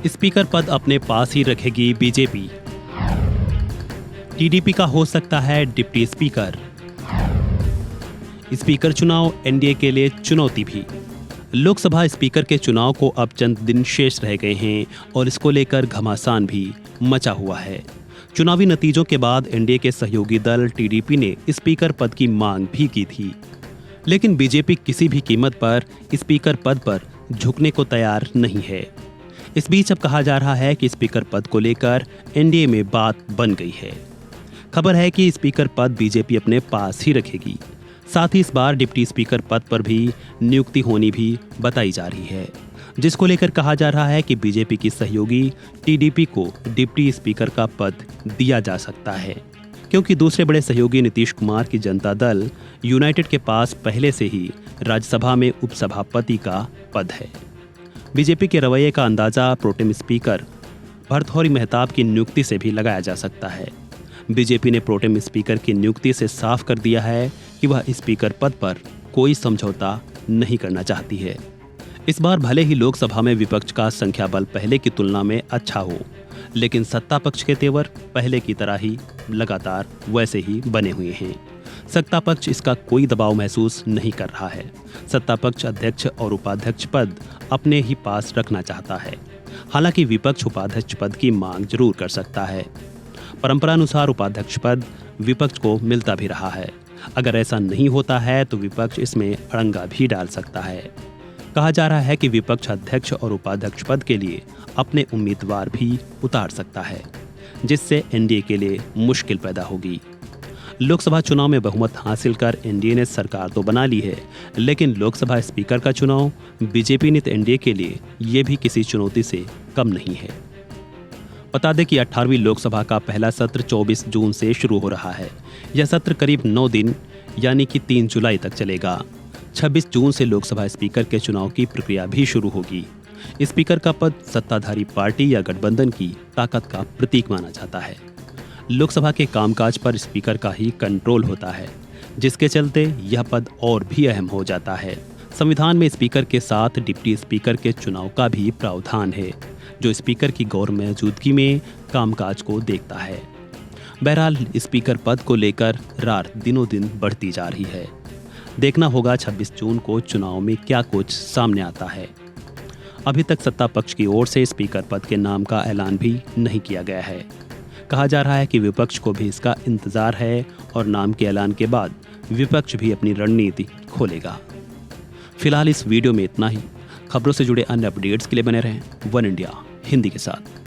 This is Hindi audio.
स्पीकर पद अपने पास ही रखेगी बीजेपी। टीडीपी का हो सकता है डिप्टी स्पीकर। स्पीकर चुनाव एनडीए के लिए चुनौती भी। लोकसभा स्पीकर के चुनाव को अब चंद दिन शेष रह गए हैं और इसको लेकर घमासान भी मचा हुआ है। चुनावी नतीजों के बाद एनडीए के सहयोगी दल टीडीपी ने स्पीकर पद की मांग भी की थी, लेकिन बीजेपी किसी भी कीमत पर स्पीकर पद पर झुकने को तैयार नहीं है। इस बीच अब कहा जा रहा है कि स्पीकर पद को लेकर एनडीए में बात बन गई है। खबर है कि स्पीकर पद बीजेपी अपने पास ही रखेगी। साथ ही इस बार डिप्टी स्पीकर पद पर भी नियुक्ति होनी भी बताई जा रही है, जिसको लेकर कहा जा रहा है कि बीजेपी की सहयोगी टीडीपी को डिप्टी स्पीकर का पद दिया जा सकता है, क्योंकि दूसरे बड़े सहयोगी नीतीश कुमार की जनता दल यूनाइटेड के पास पहले से ही राज्यसभा में उपसभापति का पद है। बीजेपी के रवैये का अंदाजा प्रोटेम स्पीकर भर्तृहरि मेहताब की नियुक्ति से भी लगाया जा सकता है। बीजेपी ने प्रोटेम स्पीकर की नियुक्ति से साफ कर दिया है कि वह स्पीकर पद पर कोई समझौता नहीं करना चाहती है। इस बार भले ही लोकसभा में विपक्ष का संख्या बल पहले की तुलना में अच्छा हो, लेकिन सत्ता पक्ष के तेवर पहले की तरह ही लगातार वैसे ही बने हुए हैं। सत्ता पक्ष इसका कोई दबाव महसूस नहीं कर रहा है। सत्ता पक्ष अध्यक्ष और उपाध्यक्ष पद अपने ही पास रखना चाहता है। हालांकि विपक्ष उपाध्यक्ष पद की मांग जरूर कर सकता है। परंपरानुसार उपाध्यक्ष पद विपक्ष को मिलता भी रहा है। अगर ऐसा नहीं होता है तो विपक्ष इसमें अड़ंगा भी डाल सकता है। कहा जा रहा है कि विपक्ष अध्यक्ष और उपाध्यक्ष पद के लिए अपने उम्मीदवार भी उतार सकता है, जिससे एनडीए के लिए मुश्किल पैदा होगी। लोकसभा चुनाव में बहुमत हासिल कर एनडीए ने सरकार तो बना ली है, लेकिन लोकसभा स्पीकर का चुनाव बीजेपी नीत एनडीए के लिए ये भी किसी चुनौती से कम नहीं है। बता दें कि 18वीं लोकसभा का पहला सत्र 24 जून से शुरू हो रहा है। यह सत्र करीब 9 दिन यानी कि 3 जुलाई तक चलेगा। 26 जून से लोकसभा स्पीकर के चुनाव की प्रक्रिया भी शुरू होगी। स्पीकर का पद सत्ताधारी पार्टी या गठबंधन की ताकत का प्रतीक माना जाता है। लोकसभा के कामकाज पर स्पीकर का ही कंट्रोल होता है, जिसके चलते यह पद और भी अहम हो जाता है। संविधान में स्पीकर के साथ डिप्टी स्पीकर के चुनाव का भी प्रावधान है, जो स्पीकर की गैर मौजूदगी में कामकाज को देखता है। बहरहाल स्पीकर पद को लेकर रार दिनों दिन बढ़ती जा रही है। देखना होगा 26 जून को चुनाव में क्या कुछ सामने आता है। अभी तक सत्ता पक्ष की ओर से स्पीकर पद के नाम का ऐलान भी नहीं किया गया है। कहा जा रहा है कि विपक्ष को भी इसका इंतजार है और नाम के ऐलान के बाद विपक्ष भी अपनी रणनीति खोलेगा। फिलहाल इस वीडियो में इतना ही। खबरों से जुड़े अन्य अपडेट्स के लिए बने रहें वन इंडिया हिंदी के साथ।